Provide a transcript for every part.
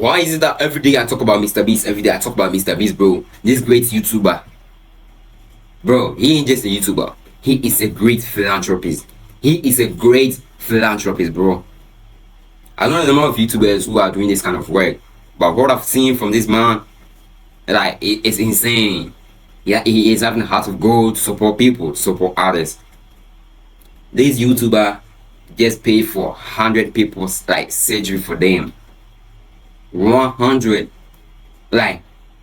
Why is it that every day I talk about MrBeast, every day I talk about MrBeast, bro? This great YouTuber. Bro, he ain't just a YouTuber. He is a great philanthropist. He is a great philanthropist, bro. I know a number of YouTubers who are doing this kind of work, but what I've seen from this man, like, it's insane. Yeah, he is having a heart of gold to support people, support others. This YouTuber just paid for 100 people's like surgery for them. 100. Like,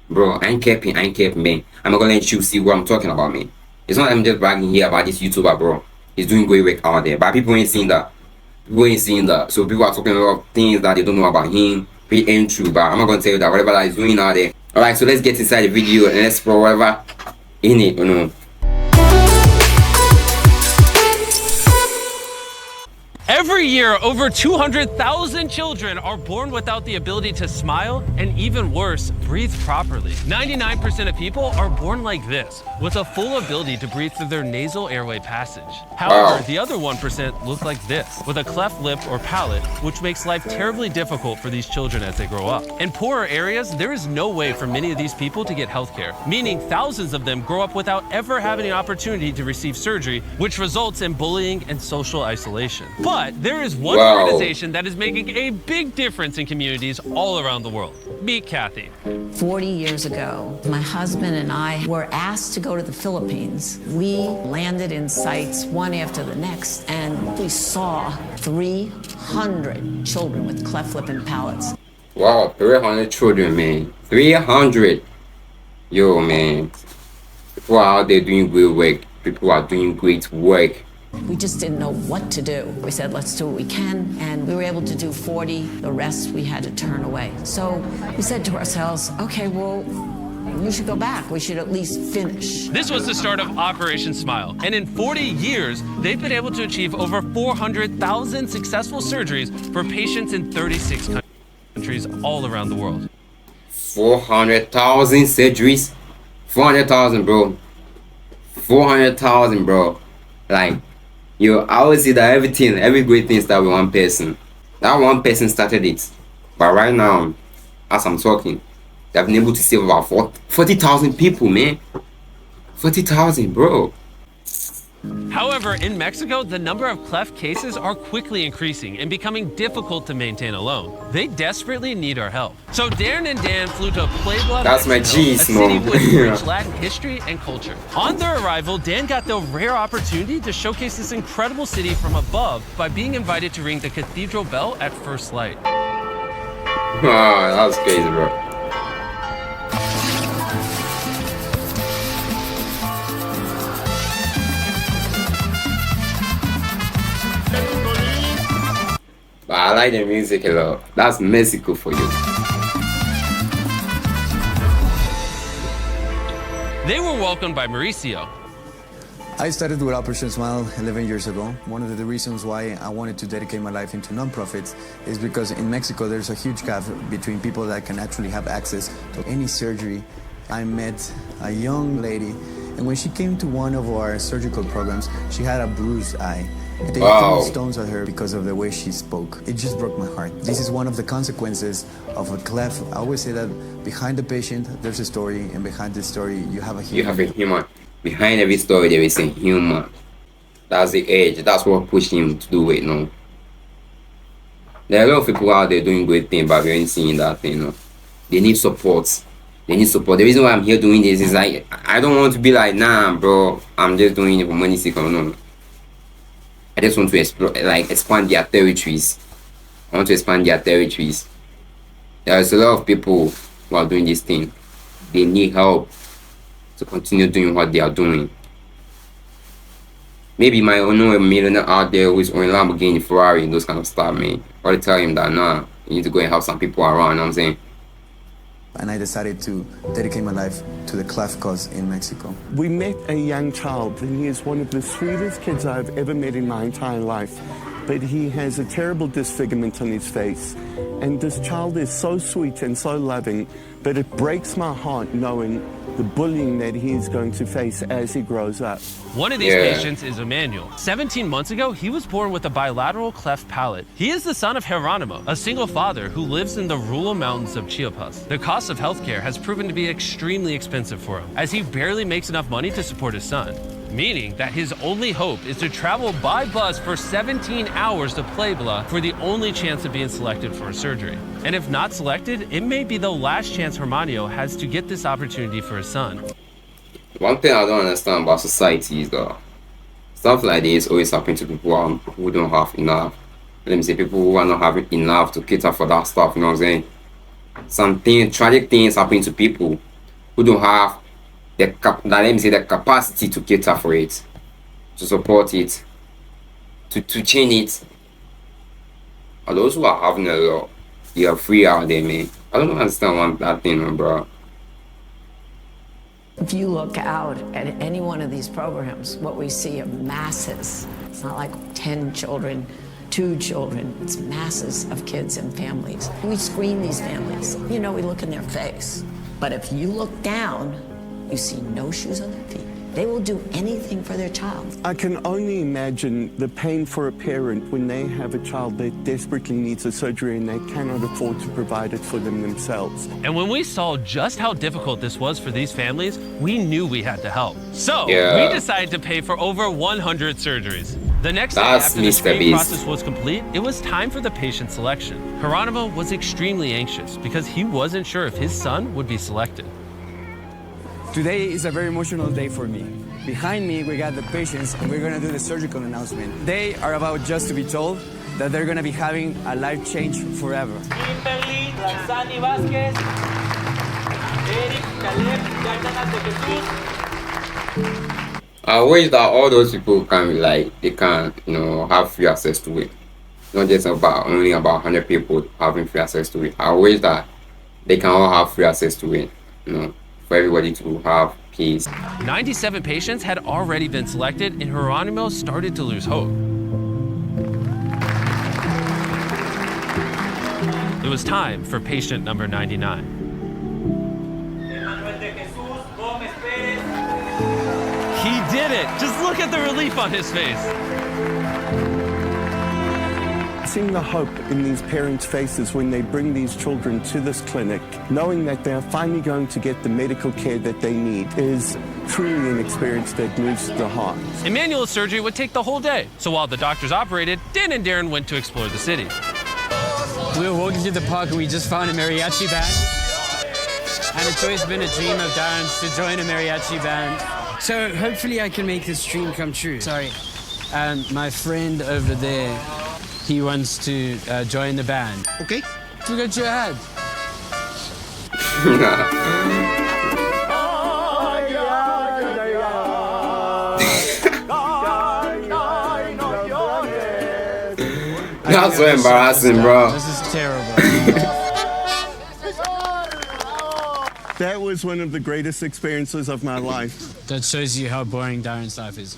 bro, I ain't capping, man. I'm not gonna let you see what I'm talking about, man. It's not I'm just bragging here about this YouTuber, bro. He's doing great work out there, but people ain't seen that. People ain't seeing that. So people are talking about things that they don't know about him. It ain't true, but I'm not gonna tell you that whatever that he's doing out there. Alright, so let's get inside the video and let's explore whatever in it, you know. Every year, over 200,000 children are born without the ability to smile and, even worse, breathe properly. 99% of people are born like this, with a full ability to breathe through their nasal airway passage. However, the other 1% look like this, with a cleft lip or palate, which makes life terribly difficult for these children as they grow up. In poorer areas, there is no way for many of these people to get healthcare, meaning thousands of them grow up without ever having an opportunity to receive surgery, which results in bullying and social isolation. But there is one organization that is making a big difference in communities all around the world. Meet Kathy. 40 years ago, my husband and I were asked to go to the Philippines. We landed in sites one after the next, and we saw 300 children with cleft lip and palates. Wow, 300 children, man. 300. Yo, man. People are out there doing great work. People are doing great work. We just didn't know what to do. We said, let's do what we can, and we were able to do 40. The rest we had to turn away. So we said to ourselves, okay, well, we should go back. We should at least finish. This was the start of Operation Smile, and in 40 years, they've been able to achieve over 400,000 successful surgeries for patients in 36 countries all around the world. 400,000 surgeries? 400,000, bro. 400,000, bro. Like, yo, I always see that every great thing starts with one person. That one person started it. But right now, as I'm talking, they've been able to save about 40,000 people, man. 40,000, bro. However, in Mexico, the number of cleft cases are quickly increasing and becoming difficult to maintain alone. They desperately need our help. So Darren and Dan flew to Puebla, That's Mexico, my G's, a city man. with rich Latin history and culture. On their arrival, Dan got the rare opportunity to showcase this incredible city from above by being invited to ring the cathedral bell at first light. Oh, that was crazy, bro. But I like the music a lot. That's Mexico for you. They were welcomed by Mauricio. I started with Operation Smile 11 years ago. One of the reasons why I wanted to dedicate my life into nonprofits is because in Mexico there's a huge gap between people that can actually have access to any surgery. I met a young lady, and when she came to one of our surgical programs, she had a bruised eye. They threw stones at her because of the way she spoke. It just broke my heart. This is one of the consequences of a cleft. I always say that behind the patient, there's a story, and behind the story, you have a human. You have a human. Behind every story, there is a human. That's the edge. That's what pushed him to do it, no? There are a lot of people out there doing great things, but we ain't seeing that thing, no? They need support. They need support. The reason why I'm here doing this is like, I don't want to be like, nah, bro, I'm just doing it for money's sake. No. I just want to explore, like, expand their territories. I want to expand their territories. There's a lot of people who are doing this thing. They need help to continue doing what they are doing. Maybe you might know a millionaire out there who is owning Lamborghini, Ferrari, and those kind of stuff, man. Or tell him that, nah, you need to go and help some people around, you know what I'm saying? And I decided to dedicate my life to the cleft cause in Mexico. We met a young child, and he is one of the sweetest kids I've ever met in my entire life. But he has a terrible disfigurement on his face. And this child is so sweet and so loving, but it breaks my heart knowing the bullying that he's going to face as he grows up. One of these patients is Emmanuel. 17 months ago, he was born with a bilateral cleft palate. He is the son of Geronimo, a single father who lives in the rural mountains of Chiapas. The cost of healthcare has proven to be extremely expensive for him, as he barely makes enough money to support his son, meaning that his only hope is to travel by bus for 17 hours to Puebla for the only chance of being selected for a surgery. And if not selected, it may be the last chance Geronimo has to get this opportunity for his son. One thing I don't understand about society is that stuff like this always happen to people who don't have enough. Let me say people who are not having enough to cater for that stuff, you know what I'm saying? Something tragic things happen to people who don't have the capacity to cater for it, to support it, to change it. And those who are having a lot, they are free out there, man. I don't understand that thing, bro. If you look out at any one of these programs, what we see are masses. It's not like 10 children, 2 children. It's masses of kids and families. We screen these families. We look in their face. But if you look down, you see no shoes on their feet. They will do anything for their child. I can only imagine the pain for a parent when they have a child that desperately needs a surgery and they cannot afford to provide it for them themselves. And when we saw just how difficult this was for these families, we knew we had to help. So we decided to pay for over 100 surgeries. The next day after the screening process was complete, it was time for the patient selection. Geronimo was extremely anxious because he wasn't sure if his son would be selected. Today is a very emotional day for me. Behind me, we got the patients, and we're gonna do the surgical announcement. They are about just to be told that they're gonna be having a life change forever. Kimberly, Lanzani Vázquez, Eric, Caleb, Yardanas de Jesus. I wish that all those people can they can, have free access to it. Not just only about 100 people having free access to it. I wish that they can all have free access to it, for everybody to have peace. 97 patients had already been selected, and Geronimo started to lose hope. It was time for patient number 99. He did it! Just look at the relief on his face. Seeing the hope in these parents' faces when they bring these children to this clinic, knowing that they are finally going to get the medical care that they need, is truly an experience that moves the heart. Emmanuel's surgery would take the whole day, so while the doctors operated, Dan and Darren went to explore the city. We were walking through the park and we just found a mariachi band. And it's always been a dream of Darren's to join a mariachi band. So hopefully I can make this dream come true. Sorry. My friend over there, he wants to join the band. Okay. Look at your head. That's so embarrassing, bro. This is terrible. That was one of the greatest experiences of my life. That shows you how boring Darren's life is.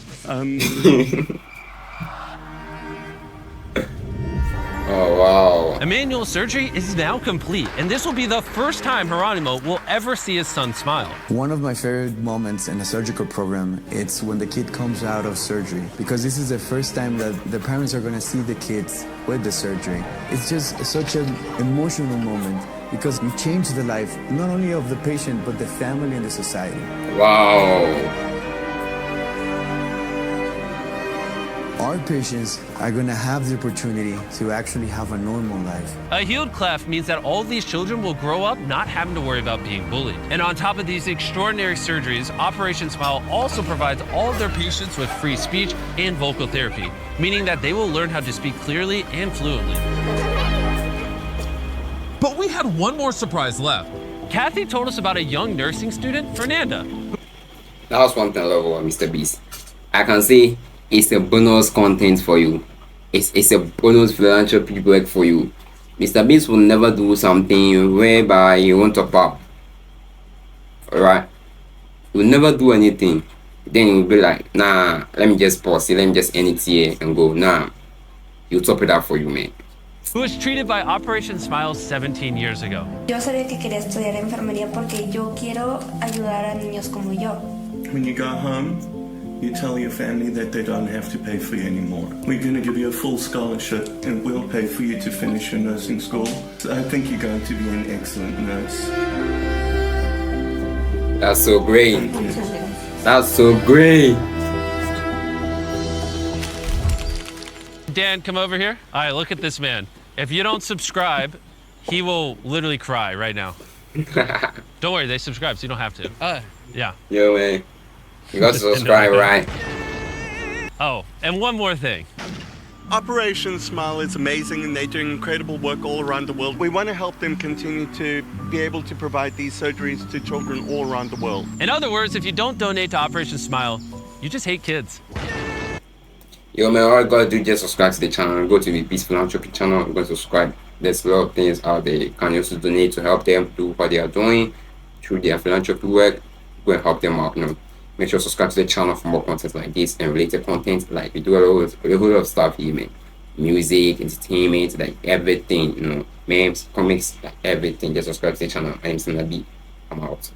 Oh, wow. Emmanuel's surgery is now complete, and this will be the first time Geronimo will ever see his son smile. One of my favorite moments in a surgical program, it's when the kid comes out of surgery, because this is the first time that the parents are going to see the kids with the surgery. It's just such an emotional moment because we change the life not only of the patient but the family and the society. Wow. Our patients are going to have the opportunity to actually have a normal life. A healed cleft means that all these children will grow up not having to worry about being bullied. And on top of these extraordinary surgeries, Operation Smile also provides all of their patients with free speech and vocal therapy, meaning that they will learn how to speak clearly and fluently. But we had one more surprise left. Kathy told us about a young nursing student, Fernanda. That was one thing I love about MrBeast. I can see it's a bonus content for you. It's a bonus philanthropic work for you. MrBeast will never do something whereby you won't top up. Alright? He will never do anything. Then he will be like, nah, let me just pause it, let me just end it here and go. Nah. He'll top it up for you, man. who was treated by Operation Smile 17 years ago. Yo sabía que quería estudiar enfermería porque yo quiero ayudar a niños como yo. When you go home, you tell your family that they don't have to pay for you anymore. We're going to give you a full scholarship and we'll pay for you to finish your nursing school. So I think you're going to be an excellent nurse. That's so great. That's so great. Dan, come over here. All right, look at this man. If you don't subscribe, he will literally cry right now. Don't worry, they subscribe, so you don't have to. Yeah. Yo, man. You got to subscribe, right? Oh, and one more thing. Operation Smile is amazing and they're doing incredible work all around the world. We want to help them continue to be able to provide these surgeries to children all around the world. In other words, if you don't donate to Operation Smile, you just hate kids. Yo, man, all you gotta do is just subscribe to the channel. Go to the MrBeast Philanthropic channel. Go subscribe. There's a lot of things out there. You can also donate to help them do what they are doing through their philanthropy work. Go and help them out, you know. Make sure to subscribe to the channel for more content like this and related content. Like, we do a whole lot of stuff here, man. Music, entertainment, like everything, you know. Memes, comics, like everything. Just subscribe to the channel. My name's MrBeast. I'm out.